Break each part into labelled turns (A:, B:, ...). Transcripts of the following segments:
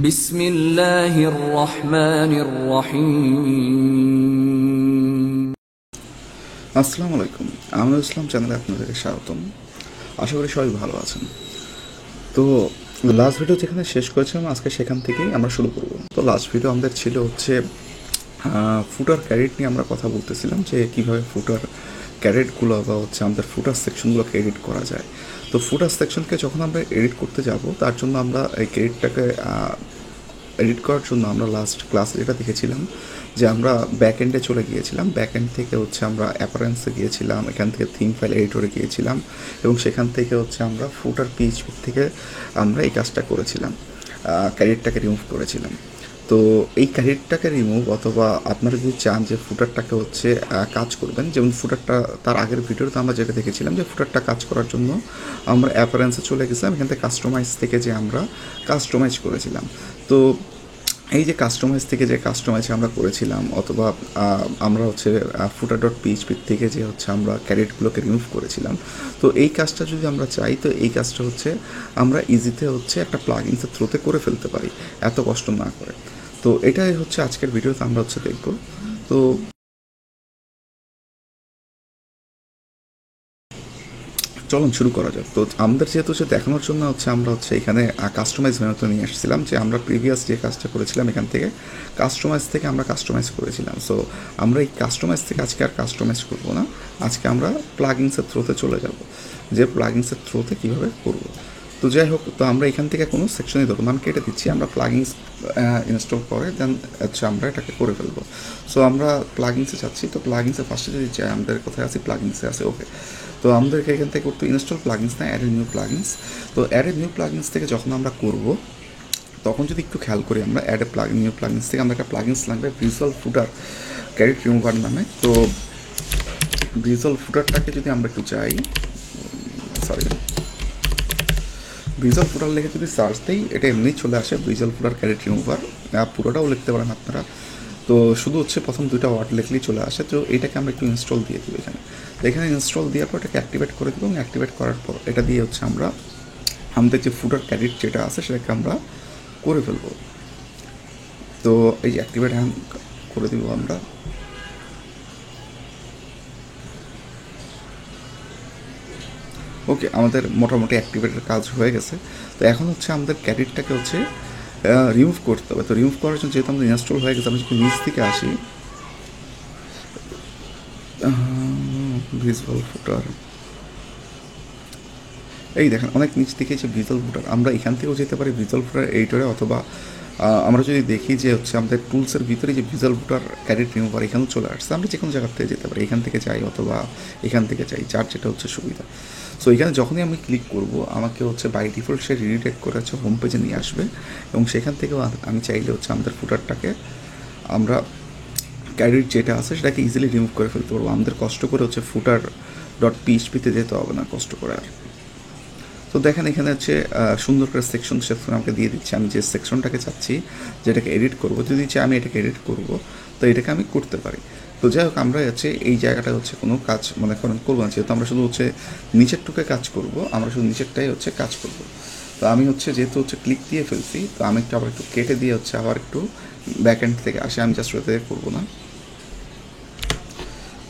A: বিসমিল্লাহির রহমানির রহিম।
B: আসসালামু আলাইকুম, আমরা ইসলাম চ্যানেলে আপনাদেরকে স্বাগতম। আশা করি সবাই ভালো আছেন। তো লাস্ট ভিডিও যেখানে শেষ করেছিলাম আজকে সেখান থেকেই আমরা শুরু করব। তো লাস্ট ভিডিও আমাদের ছিল হচ্ছে ফুটার ক্যারেট নিয়ে আমরা কথা বলতেছিলাম যে কীভাবে ফুটার ক্যারেটগুলো বা হচ্ছে আমাদের ফুটার সেকশনগুলোকে এডিট করা যায়। তো ফুটার সেকশনকে যখন আমরা এডিট করতে যাব তার জন্য আমরা এই ক্যারেটটাকে এডিট করার জন্য আমরা লাস্ট ক্লাসে যেটা দেখেছিলাম যে আমরা ব্যাক এন্ডে চলে গিয়েছিলাম। ব্যাক এন্ড থেকে হচ্ছে আমরা অ্যাপারেন্সে গিয়েছিলাম, এখান থেকে থিম ফাইল এডিটরে গিয়েছিলাম এবং সেখান থেকে হচ্ছে আমরা ফুটার পিএইচপি থেকে আমরা এই কাজটা করেছিলাম, ক্যারেটটাকে রিমুভ করেছিলাম। তো এই ক্যারেটটাকে রিমুভ অথবা আপনারা যদি চান যে ফুটারটাকে হচ্ছে কাজ করবেন, যেমন ফুটারটা তার আগের ভিডিওতে আমরা যেটা দেখেছিলাম যে ফুটারটা কাজ করার জন্য আমরা অ্যাপারেন্সে চলে গেছিলাম, এখান থেকে কাস্টমাইজ থেকে যে আমরা কাস্টমাইজ করেছিলাম। তো এই যে কাস্টমাইজ থেকে যে কাস্টমাইজ আমরা করেছিলাম অথবা আমরা হচ্ছে ফুটার ডট পিএইচপি থেকে যে হচ্ছে আমরা ক্যারেটগুলোকে রিমুভ করেছিলাম, তো এই কাজটা যদি আমরা চাই তো এই কাজটা হচ্ছে আমরা ইজিতে হচ্ছে একটা প্লাগইনসের থ্রুতে করে ফেলতে পারি এত কষ্ট না করে। তো এটাই হচ্ছে আজকের ভিডিওতে আমরা হচ্ছে দেখব। তো চলুন শুরু করা যাক। তো আমাদের যেহেতু দেখানোর জন্য হচ্ছে আমরা হচ্ছে এখানে কাস্টমাইজ মেনুতে নিয়ে আসছিলাম যে আমরা প্রিভিয়াস যে কাজটা করেছিলাম এখান থেকে কাস্টমাইজ থেকে আমরা কাস্টমাইজ করেছিলাম। সো আমরা এই কাস্টমাইজ থেকে আজকে আর কাস্টমাইজ করবো না, আজকে আমরা প্লাগইনসের থ্রুতে চলে যাব যে প্লাগইনসের থ্রুতে কীভাবে করব। তো যাই হোক, তো আমরা এখান থেকে কোনো সেকশনই ধরুন আমি কেটে দিচ্ছি, আমরা প্লাগইনস ইনস্টল করে দেন হচ্ছে আমরা এটাকে করে ফেলবো। সো আমরা প্লাগইনসে যাচ্ছি। তো প্লাগইনসে ফার্স্টে যদি চাই আমাদের কোথায় আছে, প্লাগইনসে আছে। ওকে, তো আমাদেরকে এখান থেকে করতে ইনস্টল প্লাগইনস না অ্যাড নিউ প্লাগইনস। তো অ্যাড নিউ প্লাগইনস থেকে যখন আমরা করব তখন যদি একটু খেয়াল করি আমরা অ্যাড নিউ প্লাগইনস থেকে আমরা একটা প্লাগইনস লাগবে ভিজুয়াল ফুটার ক্যারেট রিমুভার নামে। তো ভিজুয়াল ফুটারটাকে যদি আমরা একটু চাই, ভিজুয়াল ফুটার লিখে যদি সার্চ দিই এটা এমনি চলে আসে, ভিজুয়াল ফুটার ক্যারেট রিমুভার। পুরোটাও লিখতে পারেন আপনারা, তো শুধু হচ্ছে প্রথম দুইটা ওয়ার্ড লিখলেই চলে আসে। তো এটাকে আমরা একটু ইনস্টল দিয়ে দেবো এখানে। তো এখানে ইনস্টল দেওয়ার পর এটাকে অ্যাক্টিভেট করে দেবো এবং অ্যাক্টিভেট করার পর এটা দিয়ে হচ্ছে আমরা আমাদের যে ফুটার ক্যারেট যেটা আছে সেটাকে আমরা করে ফেলবো। তো এই যে অ্যাক্টিভেট করে দেবো আমরা। ওকে, আমাদের মোটামুটি অ্যাক্টিভেটের কাজ হয়ে গেছে। তো এখন হচ্ছে আমাদের ক্যারেটটাকে হচ্ছে রিমুভ করতে হবে। তো রিমুভ করার জন্য যেহেতু আমাদের ইনস্টল হয়ে গেছে, আমরা যদি নিচ থেকে আসি ভিজুয়াল ফুটার, এই দেখেন অনেক নিচ থেকে যে ভিজুয়াল ফুটার, আমরা এখান থেকেও যেতে পারি ভিজুয়াল ফুটার এডিটরে, অথবা আমরা যদি দেখি যে হচ্ছে আমাদের টুলসের ভিতরে যে ভিজুয়াল ফুটার ক্যারেট রিমুভার এখানেও চলে আসছে, আমরা যে কোনো জায়গা থেকে যেতে পারি, এখান থেকে চাই অথবা এখান থেকে চাই, যার যেটা হচ্ছে সুবিধা। সো এখানে যখনই আমি ক্লিক করব আমাকে হচ্ছে বাই ডিফল্ট সে রিডিরেক্ট করে হচ্ছে হোম পেজে নিয়ে আসবে এবং সেখান থেকেও আমি চাইলে হচ্ছে আমাদের ফুটারটাকে আমরা ক্যারেট যেটা আছে সেটাকে ইজিলি রিমুভ করে ফেলতে পারবো। আমাদের কষ্ট করে হচ্ছে ফুটার ডট পিএইচপিতে যেতে হবে না কষ্ট করে আর। তো দেখেন এখানে হচ্ছে সুন্দর করে সেকশন আমাকে দিয়ে দিচ্ছে, আমি যে সেকশনটাকে চাচ্ছি যেটাকে এডিট করবো, যদি চাই আমি এটাকে এডিট করব তো এটাকে আমি করতে পারি। তো যাই হোক, আমরা হচ্ছে এই জায়গাটা হচ্ছে কোনো কাজ মনে করেন করবো না, যেহেতু আমরা শুধু হচ্ছে নিচের টুকে কাজ করব, আমরা শুধু নিচেরটাই হচ্ছে কাজ করব। তো আমি হচ্ছে যেহেতু হচ্ছে ক্লিক দিয়ে ফেলছি, তো আমি একটু আবার একটু কেটে দিয়ে হচ্ছে আবার একটু ব্যাক এন্ড থেকে আসে, আমি জাস্ট ওতে করবো না।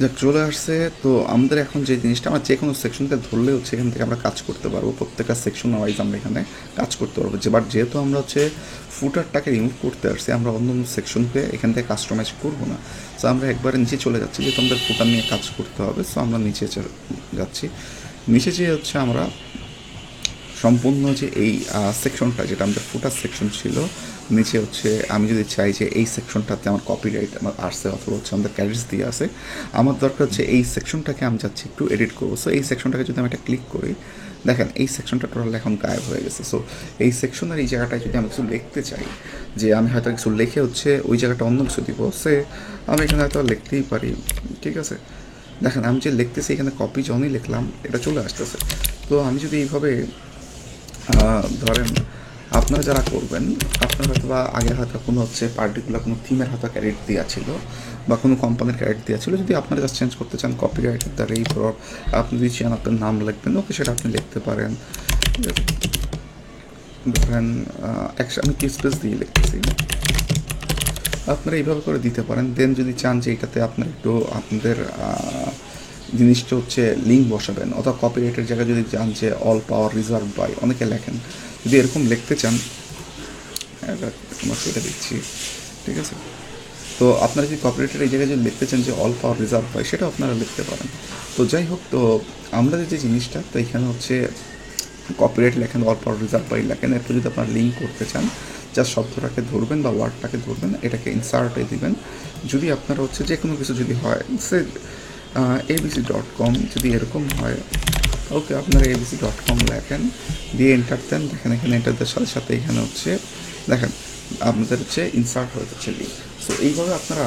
B: যাক, চলে আসছে। তো আমাদের এখন যে জিনিসটা আমরা যে কোনো সেকশনকে ধরলে হচ্ছে এখান থেকে আমরা কাজ করতে পারবো, প্রত্যেকটা সেকশন ওয়াইজ আমরা এখানে কাজ করতে পারবো। যেহেতু আমরা হচ্ছে ফুটারটাকে রিমুভ করতে আসছি, আমরা অন্য অন্য সেকশনকে এখান থেকে কাস্টমাইজ করবো না। সো আমরা একবারে নিচে চলে যাচ্ছি, যেহেতু আমাদের ফুটার নিয়ে কাজ করতে হবে। সো আমরা নিচে যাচ্ছি, নিচে যেয়ে হচ্ছে আমরা সম্পূর্ণ যে এই সেকশনটা যেটা আমাদের ফুটার সেকশন ছিল, নিচে হচ্ছে আমি যদি চাই যে এই সেকশনটাতে আমার কপিরাইট আমার আসছে অথবা হচ্ছে আমাদের ক্যারেটস দিয়ে আসে, আমার দরকার হচ্ছে এই সেকশনটাকে আমি যাচ্ছি একটু এডিট করবো। সো এই সেকশনটাকে যদি আমি একটা ক্লিক করি, দেখেন এই সেকশনটা টোটাল এখন গায়েব হয়ে গেছে। সো এই সেকশনের এই জায়গাটায় যদি আমি কিছু লিখতে চাই, যে আমি হয়তো কিছু লিখে হচ্ছে ওই জায়গাটা অন্য কিছু দিব, সে আমি এখানে হয়তো লিখতেই পারি, ঠিক আছে। দেখেন আমি যে লিখতেছি এখানে কপি যখনই লিখলাম এটা চলে আসতেছে। তো আমি যদি এইভাবে ধরেন আপনারা যারা করবেন, আপনার হয়তো বা আগে হয়তো কোনো হচ্ছে পার্টিকুলার কোনো থিমের হয়তো ক্যারেট দেওয়া ছিল বা কোনো কোম্পানির ক্যারেট দেওয়া ছিল, যদি আপনারা জাস্ট চেঞ্জ করতে চান কপিরাইটের দ্বারা এই পর আপনি যদি চান আপনার নাম লিখবেন, ওকে সেটা আপনি লিখতে পারেন। ধরেন আমি কি স্পেস দিয়ে লিখতেছি, আপনারা এইভাবে করে দিতে পারেন। দেন যদি চান যে এটাতে আপনার একটু আপনাদের জিনিসটা হচ্ছে লিঙ্ক বসাবেন, অথবা কপিরাইটের জায়গায় যদি চান যে অল পাওয়ার রিজার্ভ বাই, অনেকে লেখেন, যদি এরকম লিখতে চান আমরা সেটা দিচ্ছি, ঠিক আছে। তো আপনারা যদি কপিরাইটের এই জায়গায় যদি লিখতে চান যে অল পাওয়ার রিজার্ভ বাই, সেটা আপনারা লিখতে পারেন। তো যাই হোক, তো আমরা যে জিনিসটা, তো এখানে হচ্ছে কপিরাইট লেখেন, অল পাওয়ার রিজার্ভ বাই লেখেন, এরপর যদি আপনারা লিঙ্ক করতে চান, জাস্ট শব্দটাকে ধরবেন বা ওয়ার্ডটাকে ধরবেন, এটাকে ইনসার্টে দিবেন। যদি আপনারা হচ্ছে যে কোনো কিছু যদি হয়, সে abc.com যদি এরকম হয়, ওকে, আপনারা abc.com লেখেন, দিয়ে এন্টার দেন। দেখেন এখানে এন্টার দেওয়ার সাথে সাথে এখানে হচ্ছে দেখেন আপনাদের হচ্ছে ইনসার্ট হয়ে যাচ্ছে লিঙ্ক। সো এইভাবে আপনারা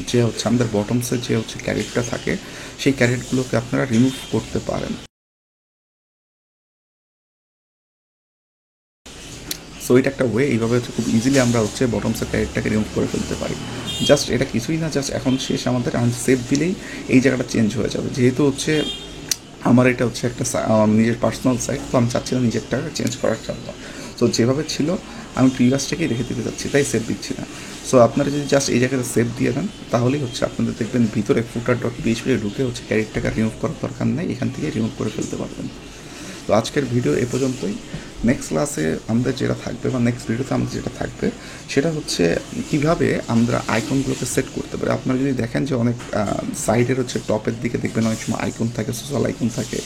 B: যে হচ্ছে আমাদের বটমসের যে হচ্ছে ক্যারেক্টার থাকে, সেই ক্যারেক্টগুলোকে আপনারা রিমুভ করতে পারেন। সো এটা একটা ওয়ে, এইভাবে হচ্ছে খুব ইজিলি আমরা হচ্ছে বটমসের ক্যারেক্টারকে রিমুভ করে ফেলতে পারি। জাস্ট এটা কিছুই না, জাস্ট এখন শেষ আমাদের সেভ দিলেই এই জায়গাটা চেঞ্জ হয়ে যাবে। যেহেতু হচ্ছে আমার এটা হচ্ছে একটা নিজের পার্সোনাল সাইট, তো আমি চাচ্ছি না নিজেরটা চেঞ্জ করার জন্য। সো যেভাবে ছিল আমি প্রিভিয়াসটাকেই রেখে দিতে চাচ্ছি, তাই সেভ দিচ্ছি না। সো আপনারা যদি জাস্ট এই জায়গাটা সেভ দিয়ে দেন, তাহলেই হচ্ছে আপনাদের দেখবেন ভিতরে footer.php ঢুকে হচ্ছে ক্যারেক্টারকে রিমুভ করার দরকার নেই, এখান থেকে রিমুভ করে ফেলতে পারবেন। তো আজকের ভিডিও এ পর্যন্তই। নেক্সট ক্লাসে আমাদের যেটা থাকবে বা নেক্সট ভিডিওতে আমাদের যেটা থাকবে সেটা হচ্ছে কীভাবে আমরা আইকনগুলোকে সেট করতে পারি। আপনারা যদি দেখেন যে অনেক সাইডের হচ্ছে টপের দিকে দেখবেন অনেক সময় আইকন থাকে, সোশ্যাল আইকন থাকে,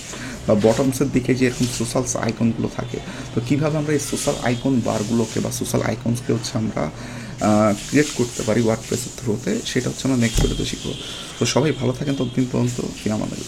B: বা বটমসের দিকে যে এরকম সোশ্যাল আইকনগুলো থাকে, তো কীভাবে আমরা এই সোশ্যাল আইকন বারগুলোকে বা সোশ্যাল আইকনসকে হচ্ছে আমরা ক্রিয়েট করতে পারি ওয়ার্ডপ্রেসের থ্রুতে, সেটা হচ্ছে আমরা নেক্সট ভিডিওতে শিখবো। তো সবাই ভালো থাকেন, ততদিন পর্যন্ত ফিরে আমাদের